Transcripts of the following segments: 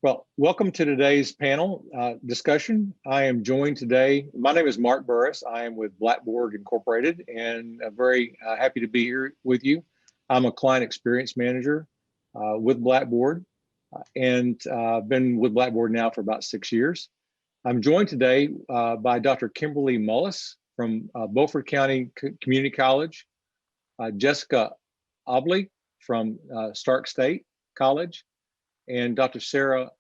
Well, welcome to today's panel discussion. I am joined today, my name is Mark Burris. I am with Blackboard Incorporated and very happy to be here with you. I'm a client experience manager with Blackboard and been with Blackboard now for about 6 years. I'm joined today by Dr. Kimberly Mullins from Beaufort County Community College, Jessica Obley from Stark State College, and Dr. Sarah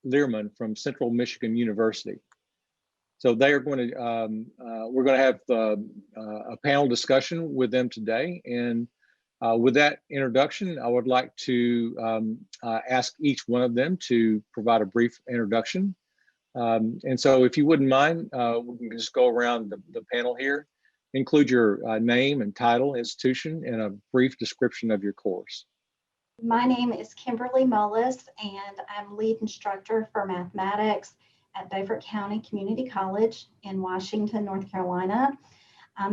Leerman from Central Michigan University. So they are going to, we're going to have a panel discussion with them today. And with that introduction, I would like to ask each one of them to provide a brief introduction. And so if you wouldn't mind, we can just go around the panel here, include your name and title, institution, and a brief description of your course. My name is Kimberly Mullins, and I'm lead instructor for mathematics at Beaufort County Community College in Washington, North Carolina.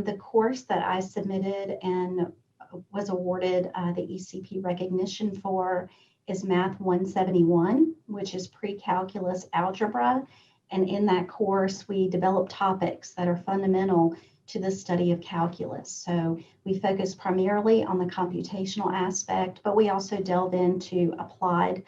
The course that I submitted and was awarded the ECP recognition for is Math 171, which is pre-calculus algebra. And in that course, we develop topics that are fundamental to the study of calculus. So we focus primarily on the computational aspect, but we also delve into applied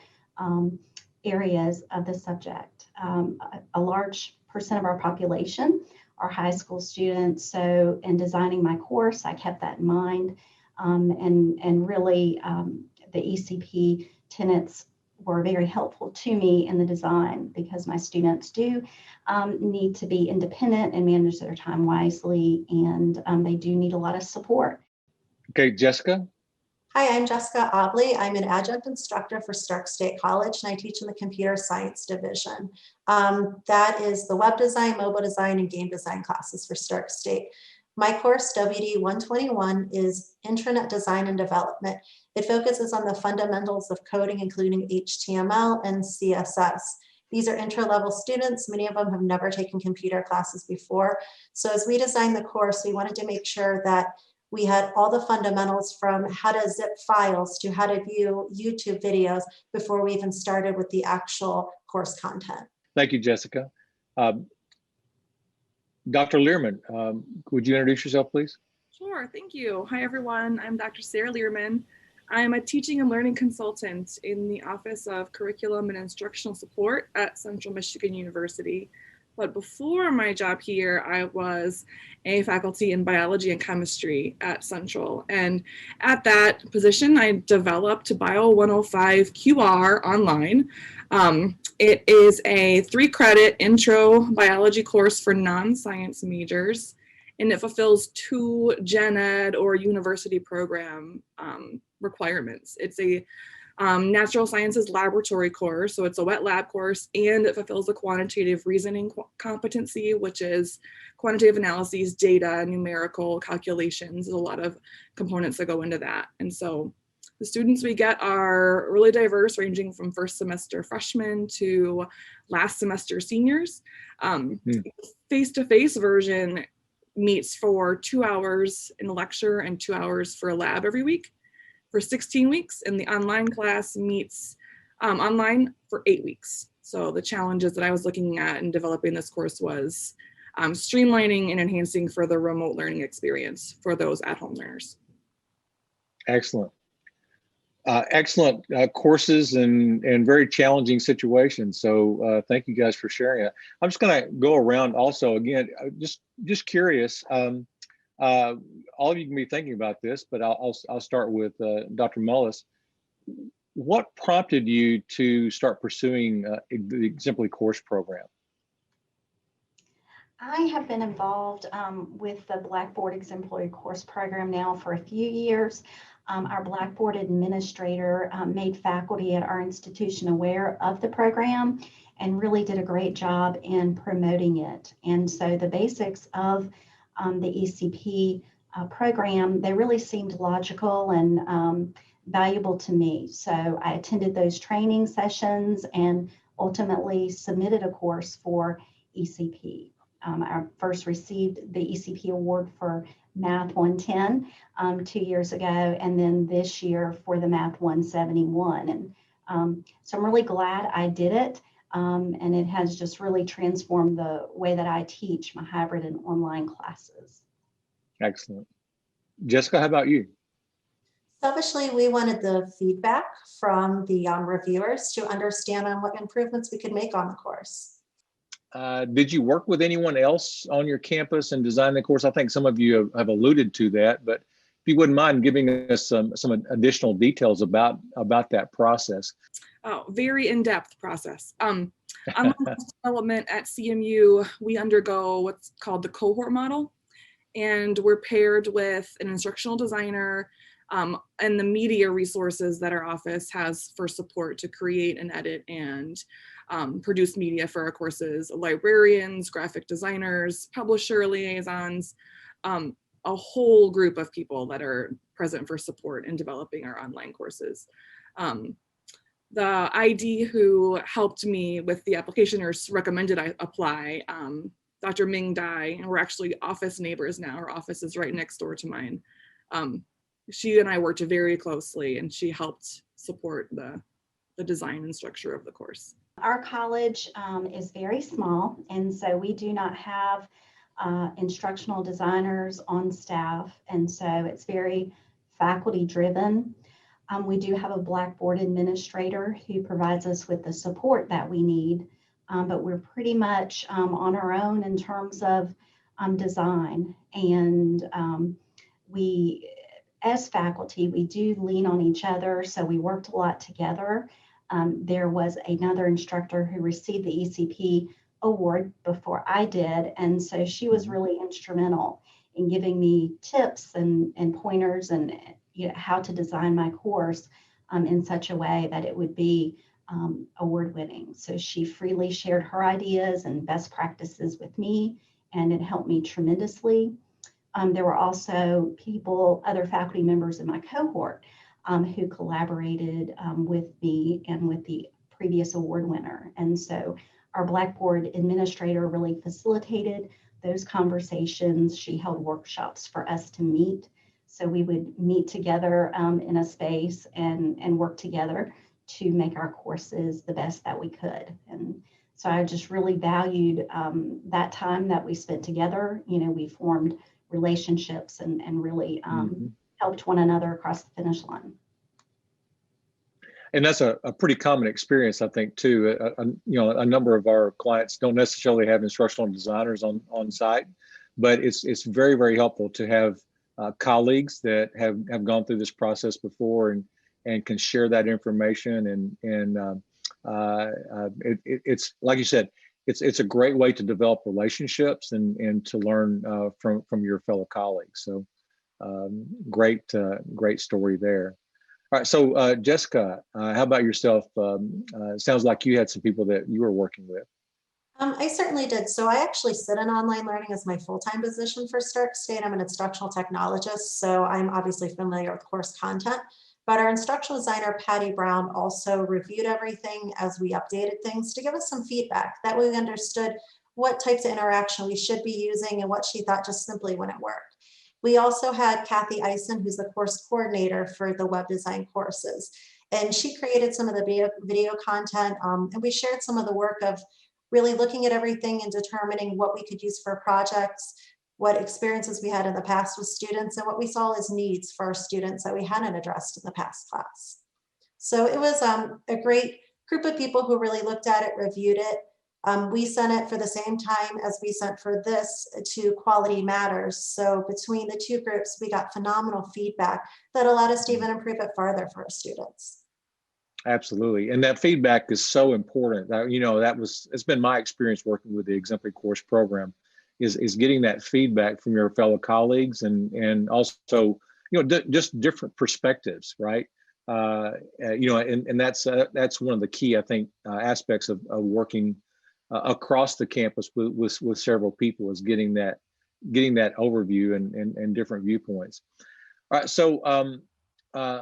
areas of the subject. A large percent of our population are high school students. So in designing my course, I kept that in mind. And really the ECP tenets were very helpful to me in the design because my students do need to be independent and manage their time wisely, and they do need a lot of support. Okay, Jessica. Hi, I'm Jessica Obley. I'm an adjunct instructor for Stark State College, and I teach in the computer science division. That is the web design, mobile design, and game design classes for Stark State. My course, WD 121, is Intranet Design and Development. It focuses on the fundamentals of coding, including HTML and CSS. These are intro-level students. Many of them have never taken computer classes before. So as we designed the course, we wanted to make sure that we had all the fundamentals from how to zip files to how to view YouTube videos before we even started with the actual course content. Thank you, Jessica. Dr. Leerman, would you introduce yourself, please? Sure, thank you. Hi, everyone. I'm Dr. Sarah Leerman. I'm a teaching and learning consultant in the Office of Curriculum and Instructional Support at Central Michigan University. But before my job here, I was a faculty in biology and chemistry at Central. And at that position, I developed Bio 105 QR online. It is a 3-credit intro biology course for non-science majors, and it fulfills 2 gen ed or university program requirements. It's a natural sciences laboratory course, so it's a wet lab course, and it fulfills a quantitative reasoning competency, which is quantitative analyses, data, numerical calculations. There's a lot of components that go into that. And so the students we get are really diverse, ranging from first semester freshmen to last semester seniors. Face-to-face version meets for 2 hours in a lecture and 2 hours for a lab every week for 16 weeks, and the online class meets online for 8 weeks. So the challenges that I was looking at in developing this course was streamlining and enhancing for the remote learning experience for those at-home learners. Excellent. Excellent courses and very challenging situations. So thank you guys for sharing it. I'm just going to go around also again, just curious. All of you can be thinking about this, but I'll start with Dr. Mullins. What prompted you to start pursuing the Exemplary Course program? I have been involved with the Blackboard Exemplary Course program now for a few years. Our Blackboard administrator made faculty at our institution aware of the program and really did a great job in promoting it. And so the basics of the ECP program, they really seemed logical and valuable to me. So I attended those training sessions and ultimately submitted a course for ECP. I first received the ECP award for Math 110 2 years ago, and then this year for the Math 171. So I'm really glad I did it. And it has just really transformed the way that I teach my hybrid and online classes. Excellent. Jessica, how about you? Selfishly, we wanted the feedback from the reviewers to understand on what improvements we could make on the course. Did you work with anyone else on your campus and design the course? I think some of you have alluded to that, but if you wouldn't mind giving us some additional details about that process. Oh, very in-depth process. On development at CMU, we undergo what's called the cohort model, and we're paired with an instructional designer and the media resources that our office has for support to create and edit and produce media for our courses, librarians, graphic designers, publisher liaisons, a whole group of people that are present for support in developing our online courses. The ID who helped me with the application or recommended I apply, Dr. Ming Dai, and we're actually office neighbors now. Her office is right next door to mine. She and I worked very closely, and she helped support the design and structure of the course. Our college is very small, and so we do not have instructional designers on staff, and so it's very faculty driven. We do have a Blackboard administrator who provides us with the support that we need, but we're pretty much on our own in terms of design. And we, as faculty, we do lean on each other, so we worked a lot together. There was another instructor who received the ECP award before I did, and so she was really instrumental in giving me tips and pointers and how to design my course in such a way that it would be award-winning. So she freely shared her ideas and best practices with me, and it helped me tremendously. There were also other faculty members in my cohort who collaborated with me and with the previous award winner. And so our Blackboard administrator really facilitated those conversations. She held workshops for us to meet. So we would meet together in a space and work together to make our courses the best that we could. And so I just really valued that time that we spent together. We formed relationships and really helped one another across the finish line. And that's a pretty common experience, I think, too. A number of our clients don't necessarily have instructional designers on site, but it's very, very helpful to have colleagues that have gone through this process before and can share that information. And it's like you said, it's a great way to develop relationships and to learn from your fellow colleagues. So great story there. All right, so Jessica, how about yourself? Sounds like you had some people that you were working with. I certainly did. So I actually sit in online learning as my full-time position for Stark State. I'm an instructional technologist, so I'm obviously familiar with course content. But our instructional designer, Patty Brown, also reviewed everything as we updated things to give us some feedback. That way we understood what types of interaction we should be using and what she thought just simply wouldn't work. We also had Kathy Eisen, who's the course coordinator for the web design courses. And she created some of the video content, and we shared some of the work of really looking at everything and determining what we could use for projects, what experiences we had in the past with students, and what we saw as needs for our students that we hadn't addressed in the past class. So it was a great group of people who really looked at it, reviewed it. We sent it for the same time as we sent for this to Quality Matters. So between the two groups, we got phenomenal feedback that allowed us to even improve it farther for our students. Absolutely, and that feedback is so important. It's been my experience working with the Exemplary Course program, is getting that feedback from your fellow colleagues and also just different perspectives, right? And that's one of the key, I think, aspects of working across the campus with several people, is getting that overview and different viewpoints. All right, so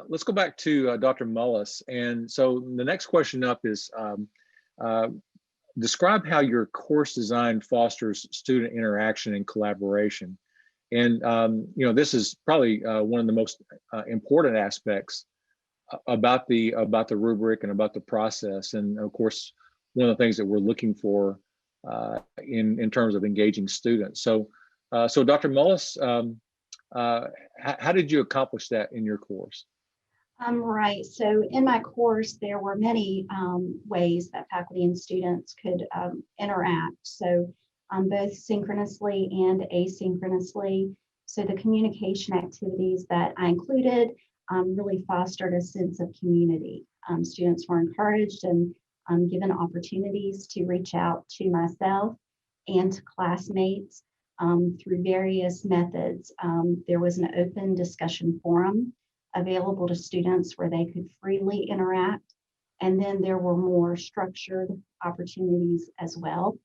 let's go back to Dr. Mullins. And so the next question up is, describe how your course design fosters student interaction and collaboration. And this is probably one of the most important aspects about the rubric and about the process, and of course, one of the things that we're looking for in terms of engaging students. So, so Dr. Mullis, how did you accomplish that in your course? Right. So in my course, there were many ways that faculty and students could interact. So both synchronously and asynchronously. So the communication activities that I included really fostered a sense of community. Students were encouraged and given opportunities to reach out to myself and to classmates through various methods. There was an open discussion forum available to students where they could freely interact. And then there were more structured opportunities as well.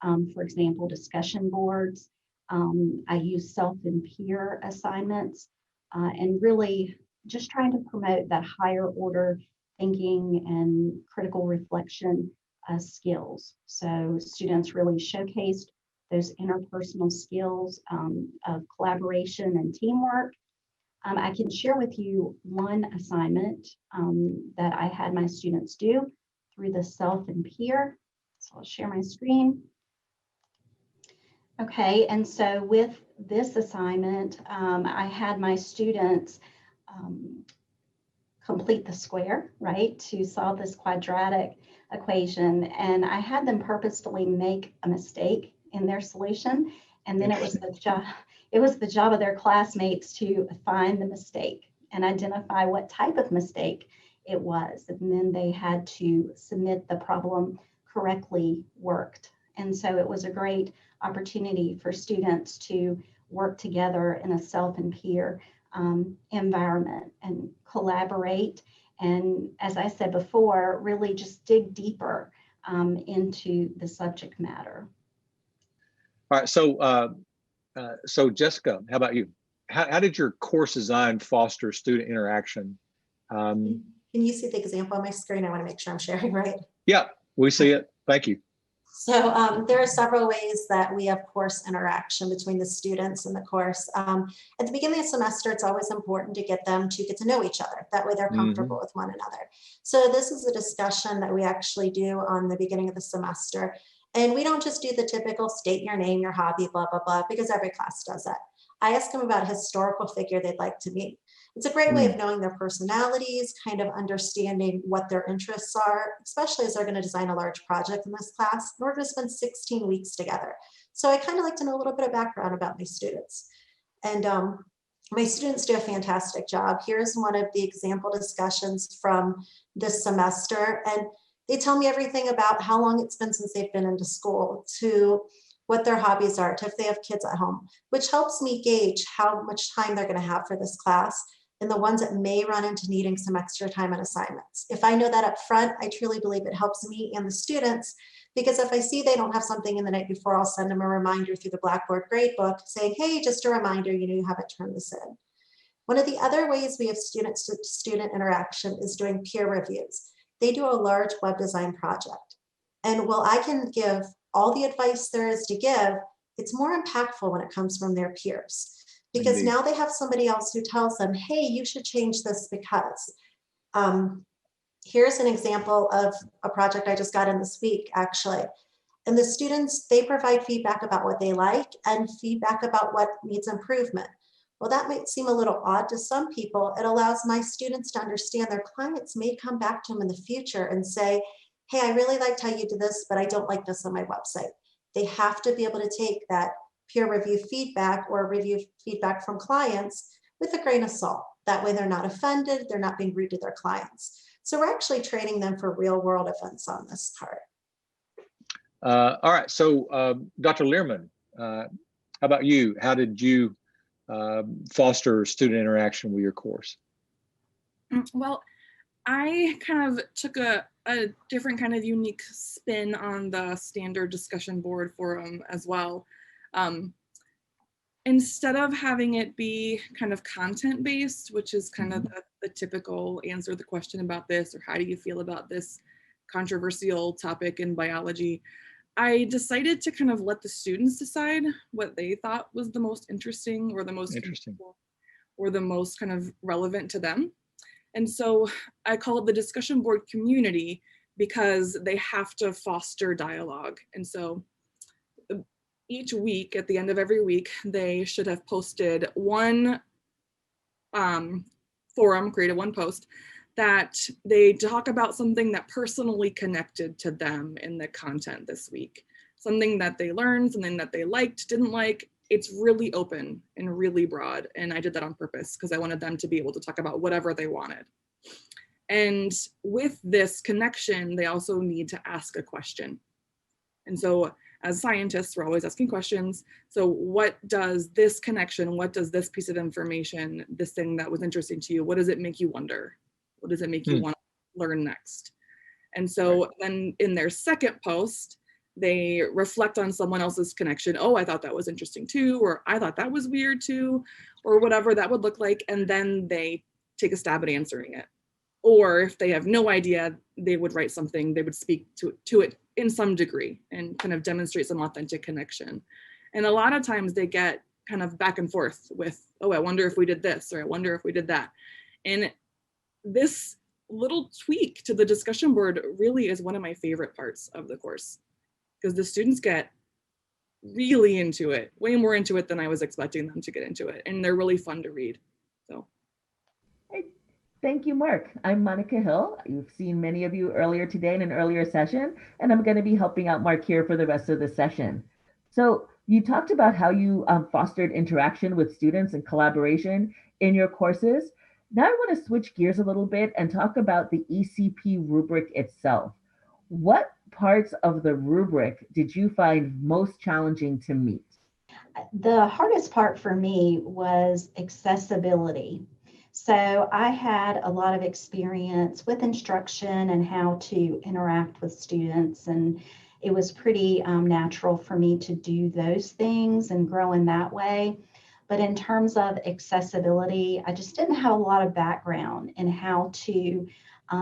For example, discussion boards. I used self and peer assignments and really just trying to promote that higher order thinking and critical reflection skills. So students really showcased those interpersonal skills of collaboration and teamwork. I can share with you one assignment that I had my students do through the self and peer. So I'll share my screen. Okay, and so with this assignment, I had my students complete the square, right, to solve this quadratic equation. And I had them purposefully make a mistake in their solution. And then it was the job of their classmates to find the mistake and identify what type of mistake it was. And then they had to submit the problem correctly worked. And so it was a great opportunity for students to work together in a self and peer environment and collaborate. And as I said before, really just dig deeper into the subject matter. All right, so Jessica, how about you? How did your course design foster student interaction? Can you see the example on my screen? I want to make sure I'm sharing right. Yeah, we see it. Thank you. So there are several ways that we have course interaction between the students in the course. At the beginning of the semester, it's always important to get them to get to know each other. That way they're comfortable with one another. So this is a discussion that we actually do on the beginning of the semester. And we don't just do the typical state your name, your hobby, blah, blah, blah, because every class does that. I ask them about a historical figure they'd like to meet. It's a great way of knowing their personalities, kind of understanding what their interests are, especially as they're going to design a large project in this class. We're going to spend 16 weeks together. So I kind of like to know a little bit of background about my students. And my students do a fantastic job. Here's one of the example discussions from this semester. And they tell me everything about how long it's been since they've been into school, to what their hobbies are, to if they have kids at home, which helps me gauge how much time they're going to have for this class and the ones that may run into needing some extra time on assignments. If I know that up front, I truly believe it helps me and the students, because if I see they don't have something in the night before, I'll send them a reminder through the Blackboard gradebook saying, hey, just a reminder, you haven't turned this in. One of the other ways we have student-to-student interaction is doing peer reviews. They do a large web design project. And while I can give all the advice there is to give, it's more impactful when it comes from their peers. Because now they have somebody else who tells them, hey, you should change this because. Here's an example of a project I just got in this week, actually. And the students, they provide feedback about what they like and feedback about what needs improvement. Well, that might seem a little odd to some people. It allows my students to understand their clients may come back to them in the future and say, hey, I really liked how you did this, but I don't like this on my website. They have to be able to take that peer review feedback or review feedback from clients with a grain of salt. That way they're not offended, they're not being rude to their clients. So we're actually training them for real world events on this part. All right, so Dr. Leerman, how about you? How did you foster student interaction with your course? Well, I kind of took a different kind of unique spin on the standard discussion board forum as well. Instead of having it be kind of content-based, which is kind of the typical answer the question about this, or how do you feel about this controversial topic in biology, I decided to kind of let the students decide what they thought was the most interesting or the most kind of relevant to them. And so I call it the discussion board community because they have to foster dialogue. And so each week, at the end of every week, they should have posted one forum, created one post that they talk about something that personally connected to them in the content this week. Something that they learned, something that they liked, didn't like. It's really open and really broad. And I did that on purpose because I wanted them to be able to talk about whatever they wanted. And with this connection, they also need to ask a question. And so as scientists, we're always asking questions. So what does this connection, what does this piece of information, this thing that was interesting to you, what does it make you wonder? What does it make you want to learn next? And so then in their second post, they reflect on someone else's connection. Oh, I thought that was interesting too, or I thought that was weird too, or whatever that would look like. And then they take a stab at answering it. Or if they have no idea, they would write something, they would speak to it in some degree and kind of demonstrate some authentic connection. And a lot of times they get kind of back and forth with, oh, I wonder if we did this, or I wonder if we did that. And this little tweak to the discussion board really is one of my favorite parts of the course, because the students get really into it, way more into it than I was expecting them to get into it. And they're really fun to read. So. Thank you, Mark. I'm Monica Hill. You've seen many of you earlier today in an earlier session, and I'm going to be helping out Mark here for the rest of the session. So you talked about how you fostered interaction with students and collaboration in your courses. Now I want to switch gears a little bit and talk about the ECP rubric itself. What parts of the rubric did you find most challenging to meet? The hardest part for me was accessibility. So I had a lot of experience with instruction and how to interact with students, and it was pretty natural for me to do those things and grow in that way. But in terms of accessibility, I just didn't have a lot of background in how to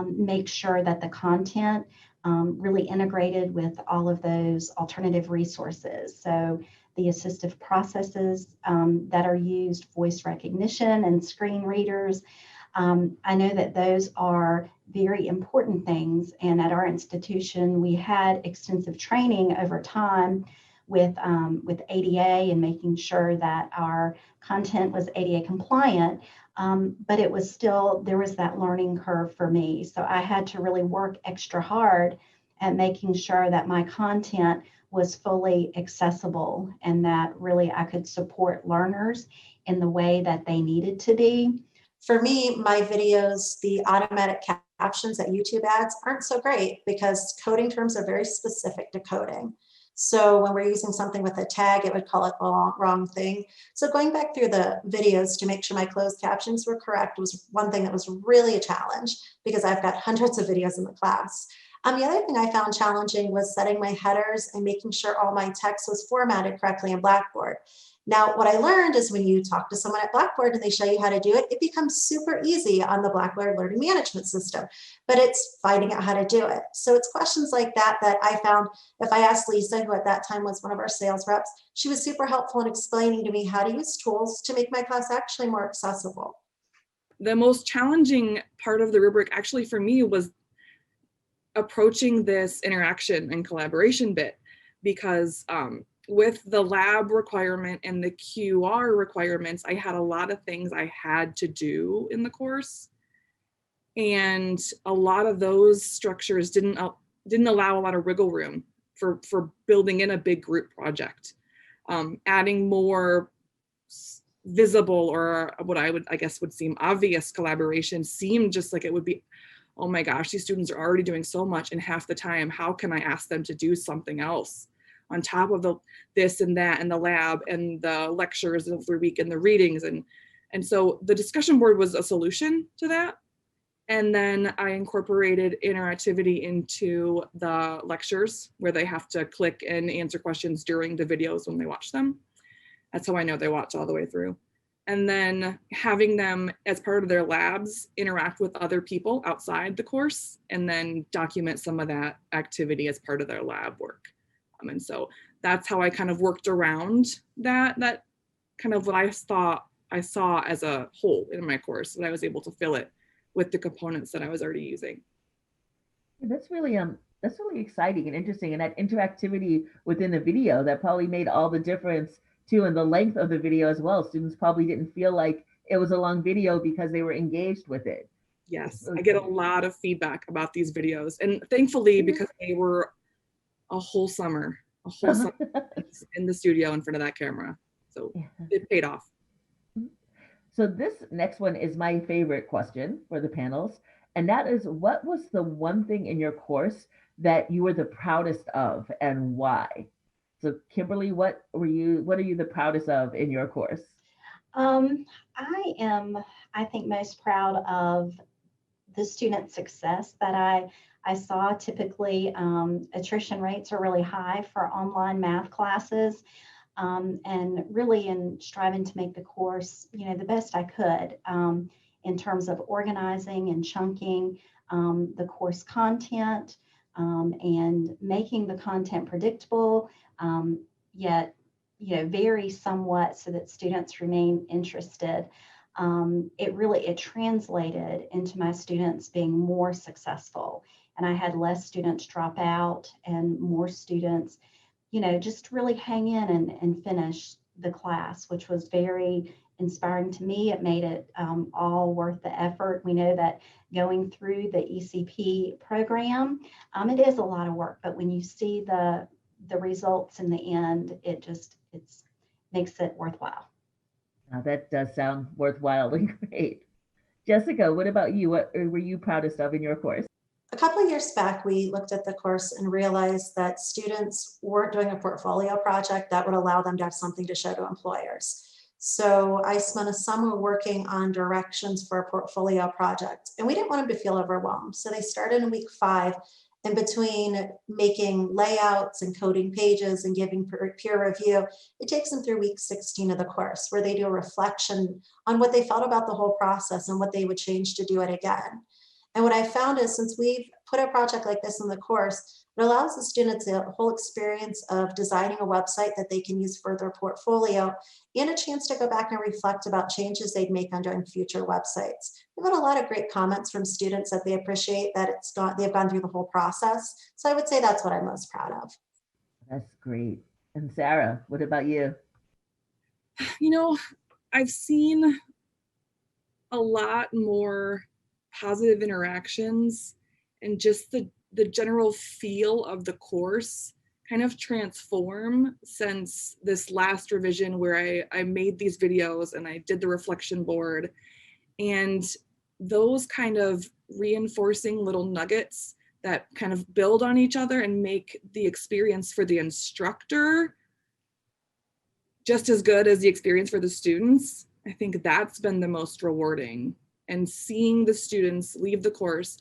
make sure that the content really integrated with all of those alternative resources. So the assistive processes that are used, voice recognition and screen readers. I know that those are very important things. And at our institution, we had extensive training over time with ADA and making sure that our content was ADA compliant. But it was still, there was that learning curve for me. So I had to really work extra hard at making sure that my content was fully accessible and that really I could support learners in the way that they needed to be. For me, my videos, the automatic captions that YouTube adds aren't so great because coding terms are very specific to coding. So when we're using something with a tag, it would call it the wrong thing. So going back through the videos to make sure my closed captions were correct was one thing that was really a challenge because I've got hundreds of videos in the class. The other thing I found challenging was setting my headers and making sure all my text was formatted correctly in Blackboard. Now, what I learned is when you talk to someone at Blackboard and they show you how to do it, it becomes super easy on the Blackboard Learning Management System, but it's finding out how to do it. So it's questions like that that I found if I asked Lisa, who at that time was one of our sales reps, she was super helpful in explaining to me how to use tools to make my class actually more accessible. The most challenging part of the rubric actually for me was approaching this interaction and collaboration bit because with the lab requirement and the QR requirements, I had a lot of things I had to do in the course. And a lot of those structures didn't allow a lot of wiggle room for building in a big group project. Adding more visible or what I guess would seem obvious collaboration seemed just like it would be, oh my gosh, these students are already doing so much in half the time. How can I ask them to do something else on top of this and that and the lab and the lectures every week and the readings? And so the discussion board was a solution to that. And then I incorporated interactivity into the lectures where they have to click and answer questions during the videos when they watch them. That's how I know they watch all the way through. And then having them as part of their labs interact with other people outside the course and then document some of that activity as part of their lab work. And so that's how I kind of worked around that kind of what I thought I saw as a hole in my course, and I was able to fill it with the components that I was already using. That's really exciting and interesting. And that interactivity within the video, that probably made all the difference too, and the length of the video as well. Students probably didn't feel like it was a long video because they were engaged with it. Yes, Really I get a great. lot of feedback about these videos, and thankfully, because they were a whole summer in the studio in front of that camera. So it paid off. So this next one is my favorite question for the panels. And that is, what was the one thing in your course that you were the proudest of and why? So Kimberly, what are you the proudest of in your course? I am, I think, most proud of the student success that I saw. Typically, attrition rates are really high for online math classes. And really in striving to make the course, the best I could in terms of organizing and chunking the course content and making the content predictable, yet vary somewhat so that students remain interested. It translated into my students being more successful, and I had less students drop out and more students just really hang in and finish the class, which was very inspiring to me. It made it all worth the effort. We know that going through the ECP program, it is a lot of work, but when you see the results in the end, it makes it worthwhile. Now that does sound worthwhile and great. Jessica, what about you? What were you proudest of in your course? A couple of years back, we looked at the course and realized that students weren't doing a portfolio project that would allow them to have something to show to employers. So I spent a summer working on directions for a portfolio project, and we didn't want them to feel overwhelmed. So they started in week 5, and between making layouts and coding pages and giving peer review, it takes them through week 16 of the course, where they do a reflection on what they felt about the whole process and what they would change to do it again. And what I found is, since we've put a project like this in the course, it allows the students a whole experience of designing a website that they can use for their portfolio, and a chance to go back and reflect about changes they'd make on doing future websites. We've got a lot of great comments from students that they appreciate that they've gone through the whole process. So I would say that's what I'm most proud of. That's great. And Sarah, what about you? I've seen a lot more positive interactions, and just the general feel of the course kind of transform since this last revision, where I made these videos and I did the reflection board, and those kind of reinforcing little nuggets that kind of build on each other and make the experience for the instructor just as good as the experience for the students. I think that's been the most rewarding. And seeing the students leave the course,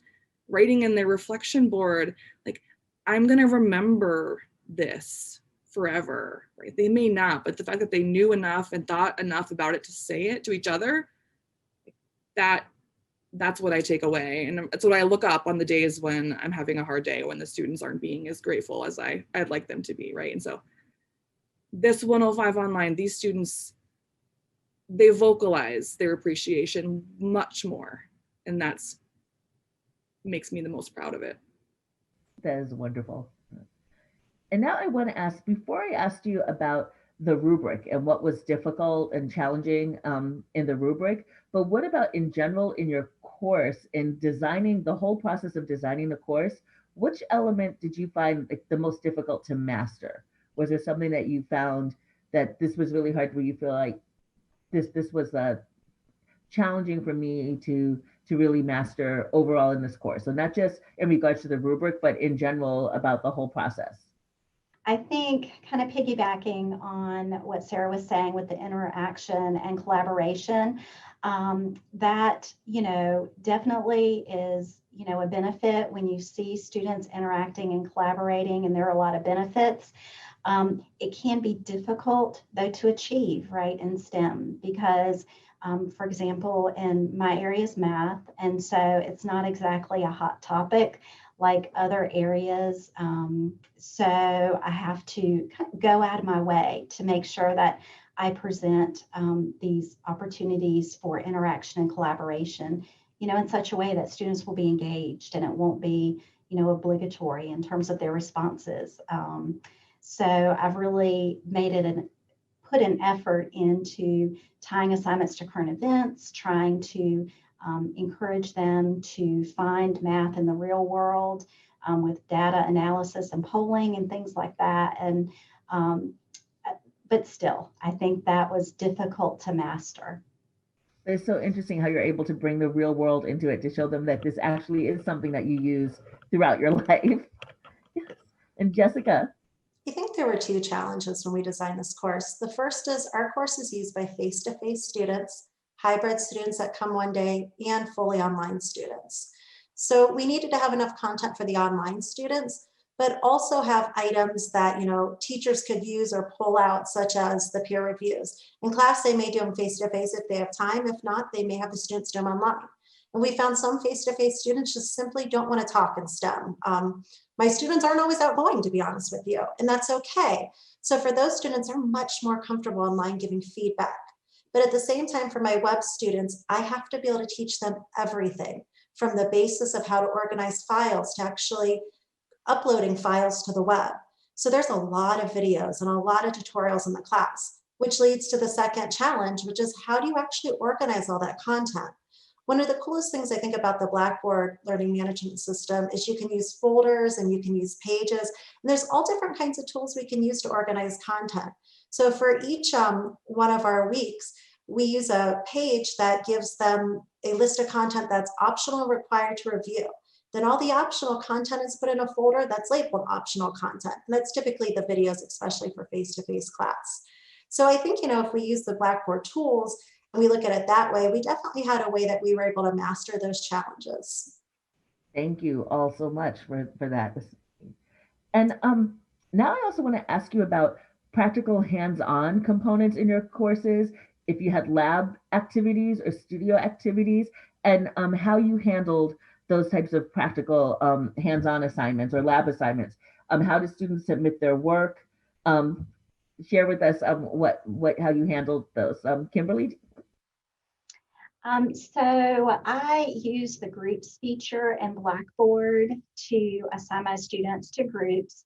writing in their reflection board, like, I'm gonna remember this forever, right? They may not, but the fact that they knew enough and thought enough about it to say it to each other, that's what I take away. And it's what I look up on the days when I'm having a hard day, when the students aren't being as grateful as I'd like them to be, right? And so this 105 online, these students, they vocalize their appreciation much more, and that's makes me the most proud of it. That is wonderful. And now I want to ask, before I asked you about the rubric and what was difficult and challenging in the rubric, but what about in general in your course, in designing the whole process of designing the course, which element did you find like the most difficult to master? Was there something that you found that this was really hard, where you feel like this was challenging for me to really master overall in this course? So not just in regards to the rubric, but in general about the whole process. I think, kind of piggybacking on what Sarah was saying with the interaction and collaboration, that, definitely is, a benefit when you see students interacting and collaborating, and there are a lot of benefits. It can be difficult, though, to achieve, right, in STEM, because, for example, in my area is math, and so it's not exactly a hot topic like other areas. So I have to go out of my way to make sure that I present these opportunities for interaction and collaboration in such a way that students will be engaged and it won't be, obligatory in terms of their responses. So I've really made it put an effort into tying assignments to current events, trying to encourage them to find math in the real world with data analysis and polling and things like that. And but still, I think that was difficult to master. It's so interesting how you're able to bring the real world into it to show them that this actually is something that you use throughout your life. And Jessica? I think there were two challenges when we designed this course. The first is our course is used by face-to-face students, hybrid students that come one day, and fully online students. So we needed to have enough content for the online students, but also have items that teachers could use or pull out, such as the peer reviews. In class, they may do them face-to-face if they have time. If not, they may have the students do them online. And we found some face-to-face students just simply don't want to talk in STEM. My students aren't always outgoing, to be honest with you, and that's okay. So for those students, they're much more comfortable online giving feedback. But at the same time, for my web students, I have to be able to teach them everything from the basis of how to organize files to actually uploading files to the web. So there's a lot of videos and a lot of tutorials in the class, which leads to the second challenge, which is how do you actually organize all that content? One of the coolest things I think about the Blackboard learning management system is you can use folders and you can use pages. And there's all different kinds of tools we can use to organize content. So for each one of our weeks, we use a page that gives them a list of content that's optional and required to review. Then all the optional content is put in a folder that's labeled optional content. And that's typically the videos, especially for face-to-face class. So I think, if we use the Blackboard tools, and we look at it that way, we definitely had a way that we were able to master those challenges. Thank you all so much for that. And now I also want to ask you about practical hands-on components in your courses, if you had lab activities or studio activities, and how you handled those types of practical hands-on assignments or lab assignments. How do students submit their work? Share with us how you handled those. Kimberly? So I use the groups feature in Blackboard to assign my students to groups.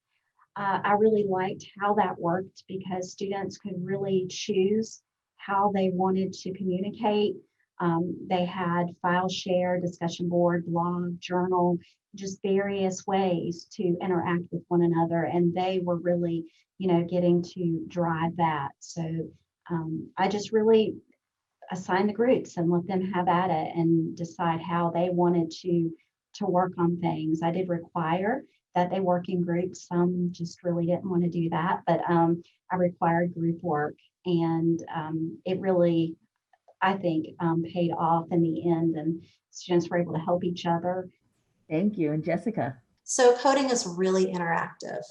I really liked how that worked because students could really choose how they wanted to communicate. They had file share, discussion board, blog, journal, just various ways to interact with one another. And they were really, getting to drive that. So I just really assign the groups and let them have at it and decide how they wanted to work on things. I did require that they work in groups. Some just really didn't want to do that, but I required group work, and it really, I think, paid off in the end, and students were able to help each other. Thank you. And Jessica? So coding is really interactive.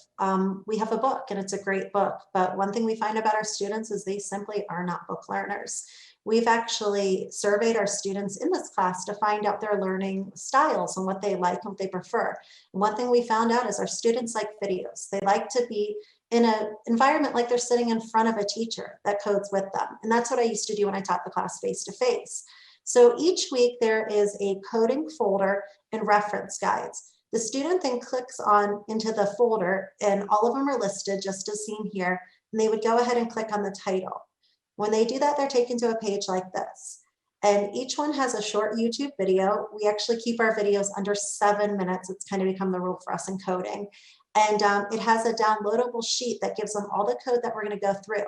We have a book and it's a great book, but one thing we find about our students is they simply are not book learners. We've actually surveyed our students in this class to find out their learning styles and what they like and what they prefer. And one thing we found out is our students like videos. They like to be in an environment like they're sitting in front of a teacher that codes with them. And that's what I used to do when I taught the class face-to-face. So each week there is a coding folder and reference guides. The student then clicks into the folder, and all of them are listed just as seen here, and they would go ahead and click on the title. When they do that, they're taken to a page like this. And each one has a short YouTube video. We actually keep our videos under 7 minutes. It's kind of become the rule for us in coding. And it has a downloadable sheet that gives them all the code that we're going to go through.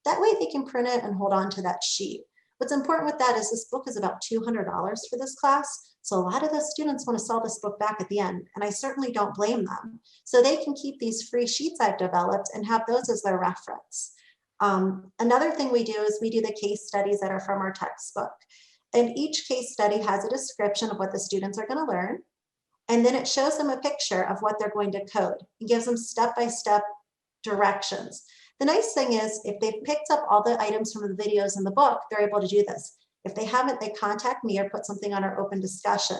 That way they can print it and hold on to that sheet. What's important with that is this book is about $200 for this class. So a lot of the students want to sell this book back at the end, and I certainly don't blame them. So they can keep these free sheets I've developed and have those as their reference. Another thing we do is we do the case studies that are from our textbook. And each case study has a description of what the students are going to learn. And then it shows them a picture of what they're going to code and gives them step-by-step directions. The nice thing is if they've picked up all the items from the videos in the book, they're able to do this. If they haven't, they contact me or put something on our open discussion.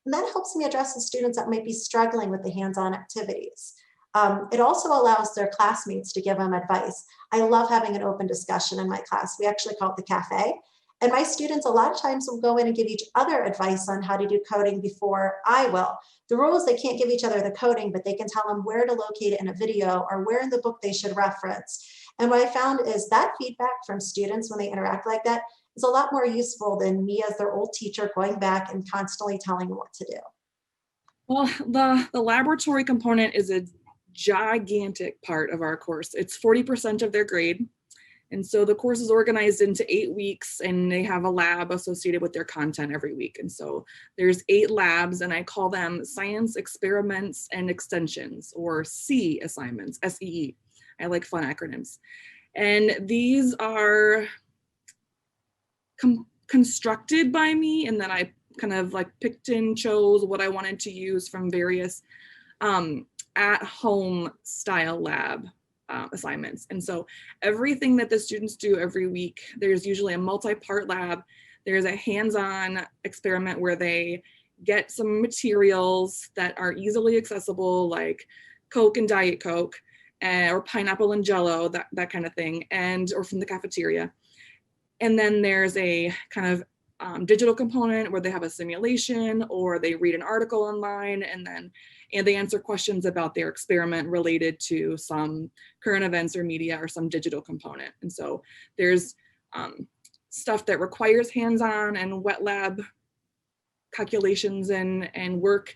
And that helps me address the students that might be struggling with the hands-on activities. It also allows their classmates to give them advice. I love having an open discussion in my class. We actually call it the cafe. And my students a lot of times will go in and give each other advice on how to do coding before I will. The rule is they can't give each other the coding, but they can tell them where to locate it in a video or where in the book they should reference. And what I found is that feedback from students when they interact like that is a lot more useful than me as their old teacher going back and constantly telling them what to do. Well, the laboratory component is a gigantic part of our course. It's 40% of their grade. And so the course is organized into 8 weeks, and they have a lab associated with their content every week. And so there's 8 labs, and I call them science experiments and extensions, or C assignments, SEE. I like fun acronyms. And these are constructed by me, and then I kind of like picked and chose what I wanted to use from various at-home style lab assignments. And so everything that the students do every week, there's usually a multi-part lab. There's a hands-on experiment where they get some materials that are easily accessible, like Coke and Diet Coke, or pineapple and Jello, that kind of thing, or from the cafeteria. And then there's a kind of digital component where they have a simulation or they read an article online, and they answer questions about their experiment related to some current events or media or some digital component. And so there's stuff that requires hands-on and wet lab calculations and work,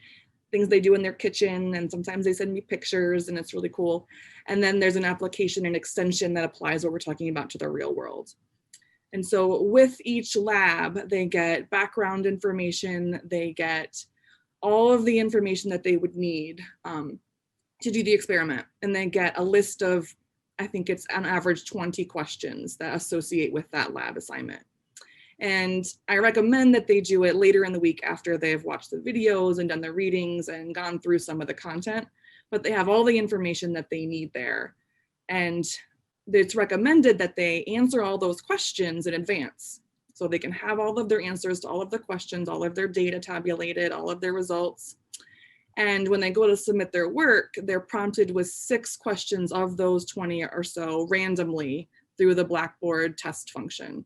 things they do in their kitchen, and sometimes they send me pictures, and it's really cool. And then there's an application and extension that applies what we're talking about to the real world. And so with each lab, they get background information, they get all of the information that they would need to do the experiment. And they get a list of, I think it's on average 20 questions that associate with that lab assignment. And I recommend that they do it later in the week after they've watched the videos and done the readings and gone through some of the content, but they have all the information that they need there. And it's recommended that they answer all those questions in advance, so they can have all of their answers to all of the questions, all of their data tabulated, all of their results. And when they go to submit their work, they're prompted with 6 questions of those 20 or so randomly through the Blackboard test function.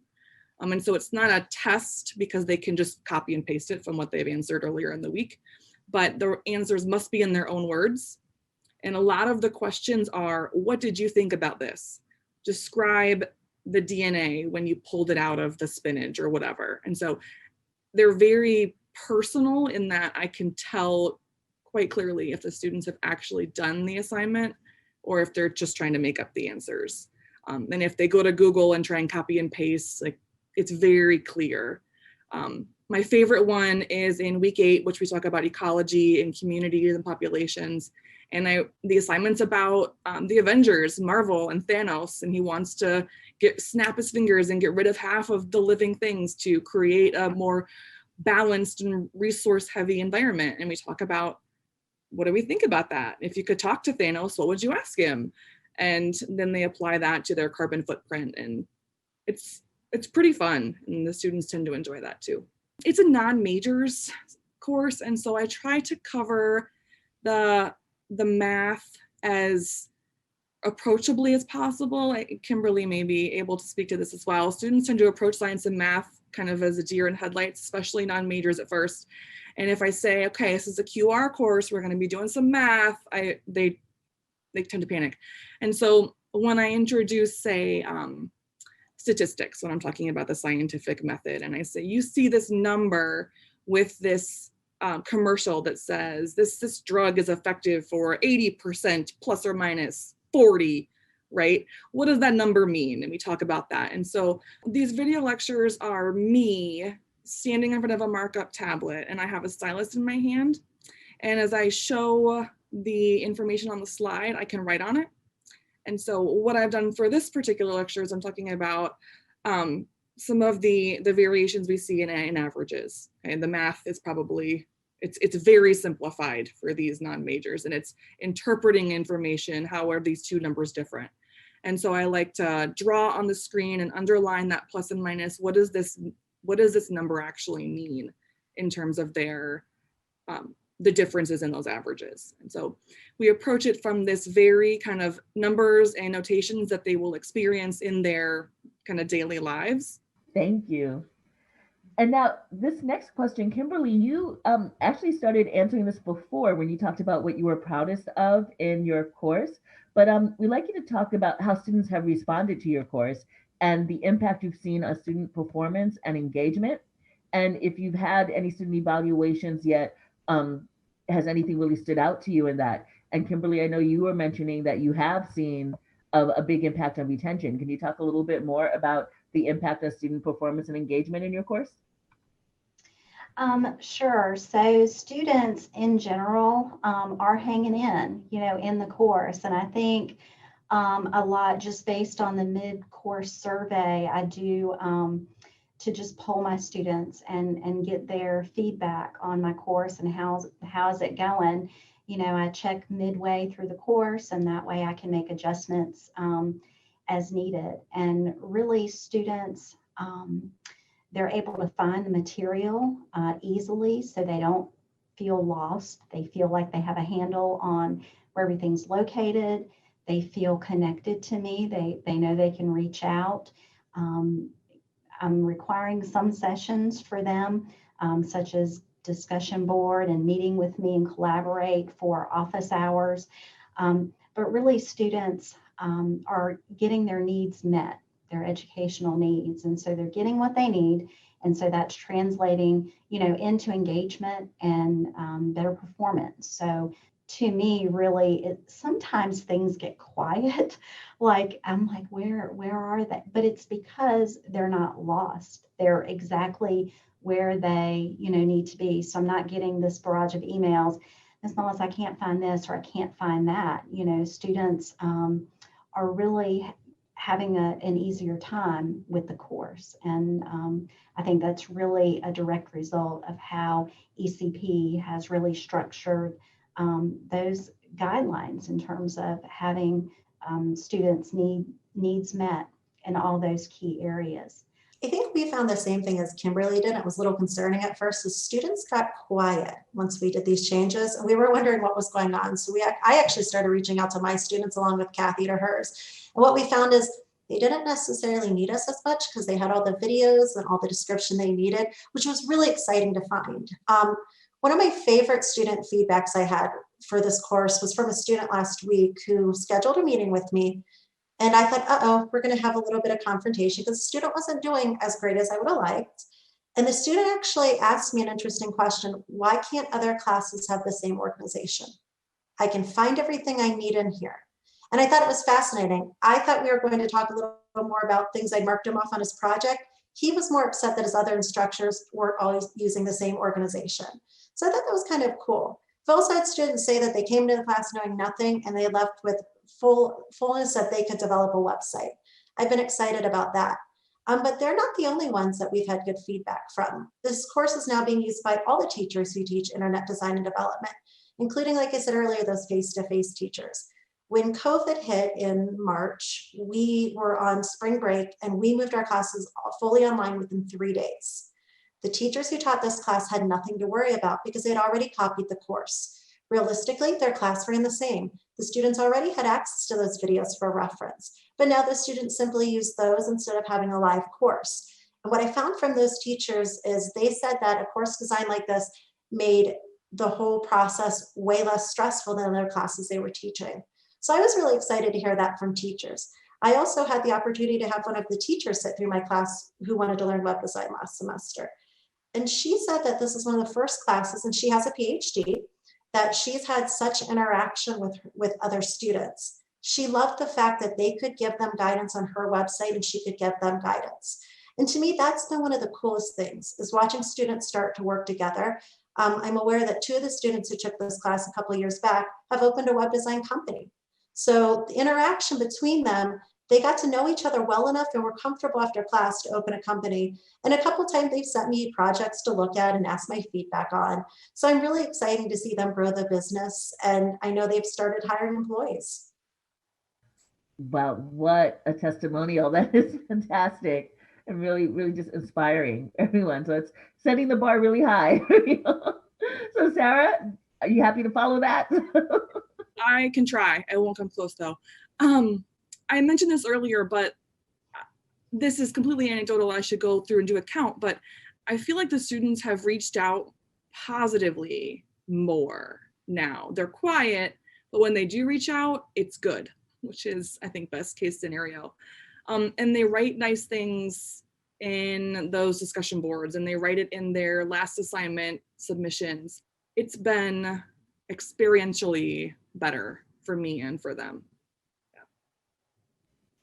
And so it's not a test because they can just copy and paste it from what they've answered earlier in the week, but the answers must be in their own words. And a lot of the questions are, what did you think about this? Describe the DNA when you pulled it out of the spinach or whatever. And so they're very personal in that I can tell quite clearly if the students have actually done the assignment or if they're just trying to make up the answers. And if they go to Google and try and copy and paste, like, it's very clear. My favorite one is in week 8, which we talk about ecology and communities and populations. And the assignment's about the Avengers, Marvel and Thanos, and he wants to snap his fingers and get rid of half of the living things to create a more balanced and resource-heavy environment. And we talk about, what do we think about that? If you could talk to Thanos, what would you ask him? And then they apply that to their carbon footprint, and it's pretty fun, and the students tend to enjoy that too. It's a non-majors course, and so I try to cover the math as approachably as possible. Kimberly may be able to speak to this as well. Students tend to approach science and math kind of as a deer in headlights, especially non-majors at first. And if I say, okay, this is a QR course, we're going to be doing some math, they tend to panic. And so when I introduce, say, statistics, when I'm talking about the scientific method, and I say, you see this number with this commercial that says this drug is effective for 80% plus or minus 40, right? What does that number mean? And we talk about that. And so these video lectures are me standing in front of a markup tablet, and I have a stylus in my hand. And as I show the information on the slide, I can write on it. And so what I've done for this particular lecture is I'm talking about some of the variations we see in averages. And the math is probably, it's very simplified for these non-majors, and it's interpreting information, how are these two numbers different? And so I like to draw on the screen and underline that plus and minus. What does this number actually mean in terms of their the differences in those averages? And so we approach it from this very kind of numbers and notations that they will experience in their kind of daily lives. Thank you. And now this next question, Kimberly, you actually started answering this before when you talked about what you were proudest of in your course, but we'd like you to talk about how students have responded to your course and the impact you've seen on student performance and engagement. And if you've had any student evaluations yet, has anything really stood out to you in that? And Kimberly, I know you were mentioning that you have seen a big impact on retention. Can you talk a little bit more about the impact of student performance and engagement in your course? Sure. So students in general are hanging in, in the course. And I think a lot just based on the mid-course survey, I do to just poll my students and get their feedback on my course and how's it going. I check midway through the course, and that way I can make adjustments as needed. And really students, they're able to find the material easily, so they don't feel lost. They feel like they have a handle on where everything's located. They feel connected to me. They know they can reach out. I'm requiring some sessions for them, such as discussion board and meeting with me and collaborate for office hours. But really students are getting their needs met, their educational needs. And so they're getting what they need. And so that's translating, into engagement and better performance. So to me, really, sometimes things get quiet. I'm like, where are they? But it's because they're not lost. They're exactly where they, need to be. So I'm not getting this barrage of emails, Ms. Mullins, I can't find this or I can't find that. Students are really having an easier time with the course. And I think that's really a direct result of how ECP has really structured those guidelines in terms of having students' needs met in all those key areas. I think we found the same thing as Kimberly did. It was a little concerning at first. The students got quiet once we did these changes, and we were wondering what was going on. So I actually started reaching out to my students along with Kathy to hers. And what we found is they didn't necessarily need us as much because they had all the videos and all the description they needed, which was really exciting to find. One of my favorite student feedbacks I had for this course was from a student last week who scheduled a meeting with me. And I thought, we're going to have a little bit of confrontation because the student wasn't doing as great as I would have liked. And the student actually asked me an interesting question. Why can't other classes have the same organization? I can find everything I need in here. And I thought it was fascinating. I thought we were going to talk a little more about things I'd marked him off on his project. He was more upset that his other instructors weren't always using the same organization. So I thought that was kind of cool. I've also had students say that they came to the class knowing nothing and they left with fullness that they could develop a website. I've been excited about that. But they're not the only ones that we've had good feedback from. This course is now being used by all the teachers who teach internet design and development, including, like I said earlier, those face-to-face teachers. When COVID hit in March, we were on spring break and we moved our classes fully online within 3 days. The teachers who taught this class had nothing to worry about because they had already copied the course. Realistically, their class ran the same. The students already had access to those videos for reference, but now the students simply use those instead of having a live course. And what I found from those teachers is they said that a course design like this made the whole process way less stressful than their classes they were teaching. So I was really excited to hear that from teachers. I also had the opportunity to have one of the teachers sit through my class who wanted to learn web design last semester. And she said that this is one of the first classes, and she has a PhD, that she's had such interaction with other students. She loved the fact that they could give them guidance on her website and she could give them guidance. And to me, that's been one of the coolest things, is watching students start to work together. I'm aware that 2 of the students who took this class a couple of years back have opened a web design company. So the interaction between them, they got to know each other well enough and were comfortable after class to open a company. And a couple of times they've sent me projects to look at and ask my feedback on. So I'm really excited to see them grow the business. And I know they've started hiring employees. Wow, what a testimonial. That is fantastic and really, really just inspiring everyone. So it's setting the bar really high. So Sarah, are you happy to follow that? I can try. I won't come close though. I mentioned this earlier, but this is completely anecdotal, I should go through and do a count, but I feel like the students have reached out positively more now. They're quiet, but when they do reach out, it's good, which is, I think, best case scenario. And they write nice things in those discussion boards, and they write it in their last assignment submissions. It's been experientially better for me and for them. Yeah.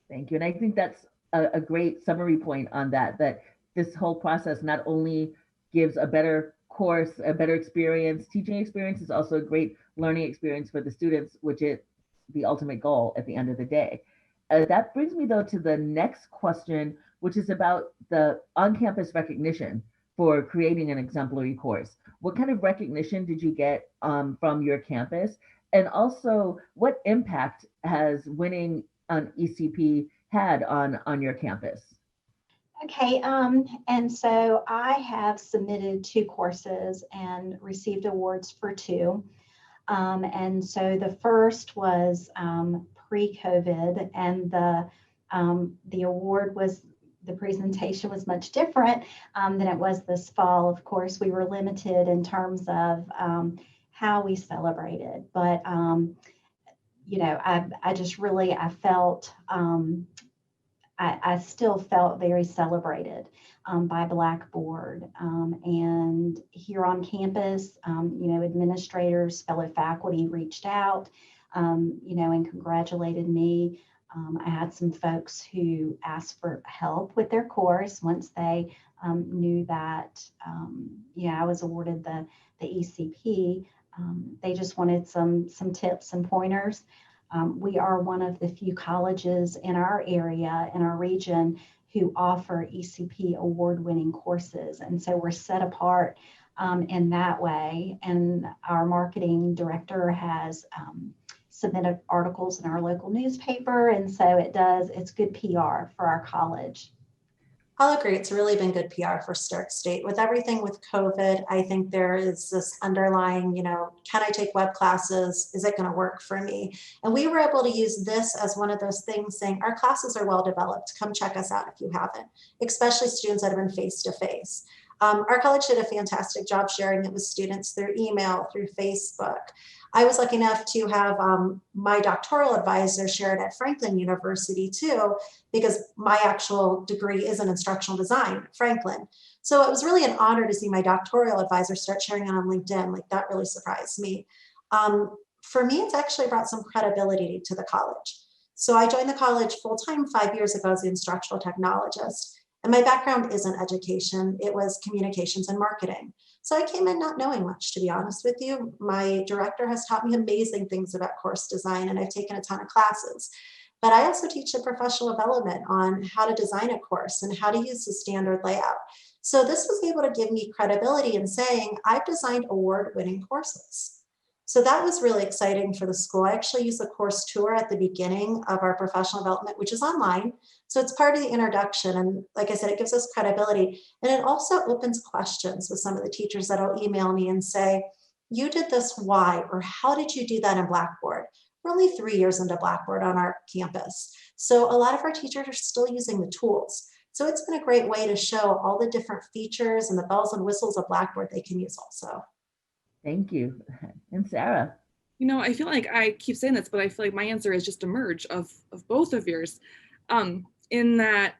Thank you. And I think that's a great summary point on that, that this whole process not only gives a better course, a better experience, teaching experience is also a great learning experience for the students, which is the ultimate goal at the end of the day. That brings me though to the next question, which is about the on-campus recognition for creating an exemplary course. What kind of recognition did you get from your campus? And also, what impact has winning an ECP had on your campus? Okay, and so I have submitted 2 courses and received awards for 2. And so the first was pre-COVID, and the award was, the presentation was much different than it was this fall. Of course, we were limited in terms of how we celebrated, but you know, I just really, I felt, I still felt very celebrated by Blackboard. And here on campus, you know, administrators, fellow faculty reached out, you know, and congratulated me. I had some folks who asked for help with their course once they knew that, yeah, I was awarded the ECP. They just wanted some tips and pointers. We are one of the few colleges in our area, in our region, who offer ECP award-winning courses. And so we're set apart in that way. And our marketing director has submitted articles in our local newspaper. And so it's good PR for our college. I'll agree. It's really been good PR for Stark State. With everything with COVID, I think there is this underlying, you know, can I take web classes? Is it going to work for me? And we were able to use this as one of those things saying, our classes are well developed. Come check us out if you haven't, especially students that have been face-to-face. Our college did a fantastic job sharing it with students through email, through Facebook. I was lucky enough to have my doctoral advisor share it at Franklin University too, because my actual degree is in instructional design at Franklin. So it was really an honor to see my doctoral advisor start sharing it on LinkedIn. Like, that really surprised me. For me, it's actually brought some credibility to the college. So I joined the college full-time 5 years ago as an instructional technologist. And my background isn't education, it was communications and marketing. So I came in not knowing much, to be honest with you. My director has taught me amazing things about course design, and I've taken a ton of classes. But I also teach the professional development on how to design a course and how to use the standard layout. So this was able to give me credibility in saying, I've designed award-winning courses. So that was really exciting for the school. I actually use the course tour at the beginning of our professional development, which is online. So it's part of the introduction. And like I said, it gives us credibility. And it also opens questions with some of the teachers that'll email me and say, you did this, why? Or how did you do that in Blackboard? We're only 3 years into Blackboard on our campus. So a lot of our teachers are still using the tools. So it's been a great way to show all the different features and the bells and whistles of Blackboard they can use also. Thank you. And Sarah? You know, I feel like I keep saying this, but I feel like my answer is just a merge of both of yours. In that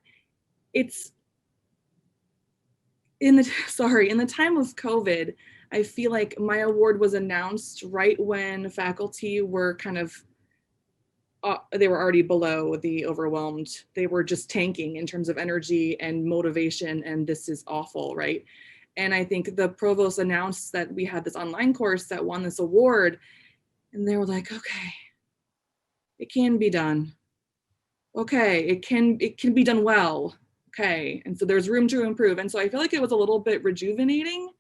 it's in the time of COVID, I feel like my award was announced right when faculty were kind of they were already below the overwhelmed. They were just tanking in terms of energy and motivation, and this is awful, right? And I think the provost announced that we had this online course that won this award, and they were like, okay, it can be done. Okay, it can be done well. Okay, and so there's room to improve. And so I feel like it was a little bit rejuvenating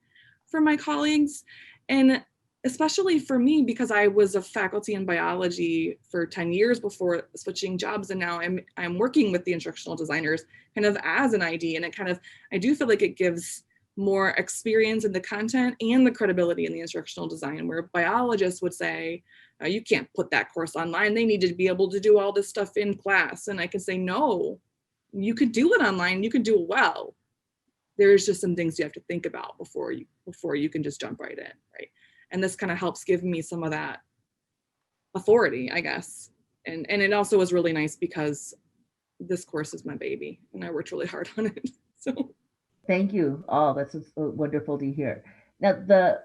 for my colleagues, and especially for me, because I was a faculty in biology for 10 years before switching jobs, and now I'm working with the instructional designers kind of as an ID, and I do feel like it gives more experience in the content and the credibility in the instructional design, where biologists would say, you can't put that course online. They need to be able to do all this stuff in class. And I can say, no, you could do it online, you can do it well. There's just some things you have to think about before you can just jump right in, right? And this kind of helps give me some of that authority, I guess. And it also was really nice because this course is my baby and I worked really hard on it. So thank you all. That's wonderful to hear. Now, the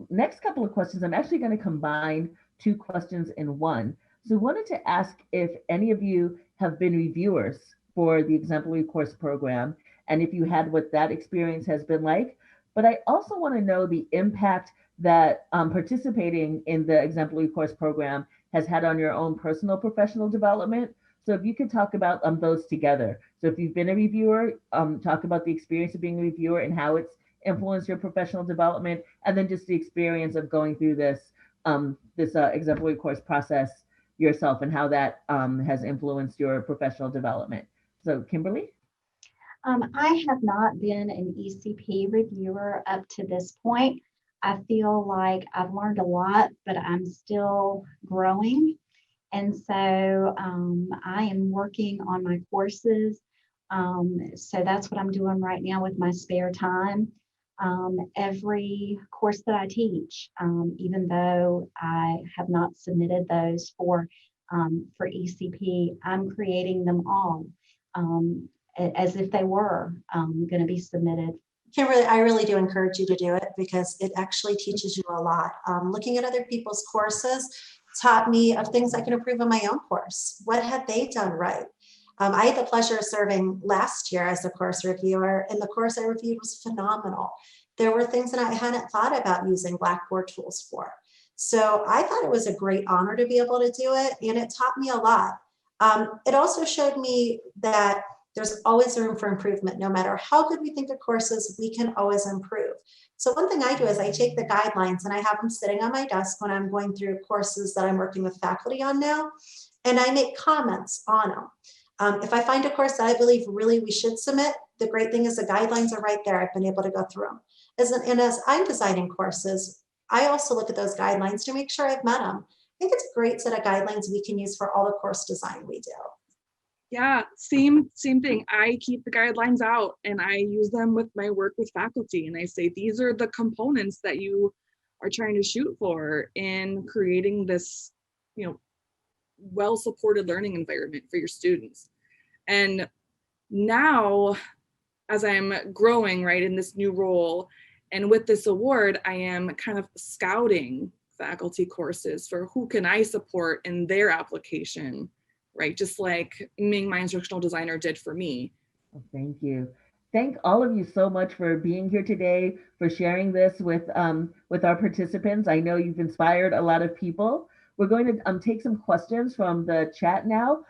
next couple of questions, I'm actually going to combine two questions in one. So I wanted to ask if any of you have been reviewers for the Exemplary Course program, and if you had what that experience has been like. But I also want to know the impact that participating in the Exemplary Course program has had on your own personal professional development. So if you could talk about those together. So if you've been a reviewer, talk about the experience of being a reviewer and how it's influenced your professional development, and then just the experience of going through this Exemplary Course process yourself and how that has influenced your professional development. So Kimberly? I have not been an ECP reviewer up to this point. I feel like I've learned a lot, but I'm still growing. And so I am working on my courses. So that's what I'm doing right now with my spare time. Every course that I teach, even though I have not submitted those for ECP, I'm creating them all as if they were going to be submitted. Kimberly, I really do encourage you to do it because it actually teaches you a lot. Looking at other people's courses taught me of things I can improve in my own course. What had they done right? I had the pleasure of serving last year as a course reviewer, and the course I reviewed was phenomenal. There were things that I hadn't thought about using Blackboard tools for. So I thought it was a great honor to be able to do it, and it taught me a lot. It also showed me that there's always room for improvement. No matter how good we think a course is, we can always improve. So one thing I do is I take the guidelines and I have them sitting on my desk when I'm going through courses that I'm working with faculty on now, and I make comments on them. If I find a course that I believe really we should submit, the great thing is the guidelines are right there. I've been able to go through them. As I'm designing courses, I also look at those guidelines to make sure I've met them. I think it's a great set of guidelines we can use for all the course design we do. Yeah, same thing. I keep the guidelines out and I use them with my work with faculty. And I say, these are the components that you are trying to shoot for in creating this, well-supported learning environment for your students. And now, as I'm growing, right, in this new role, and with this award, I am kind of scouting faculty courses for who can I support in their application, right? Just like Ming, my instructional designer, did for me. Well, thank you. Thank all of you so much for being here today, for sharing this with our participants. I know you've inspired a lot of people. We're going to take some questions from the chat now,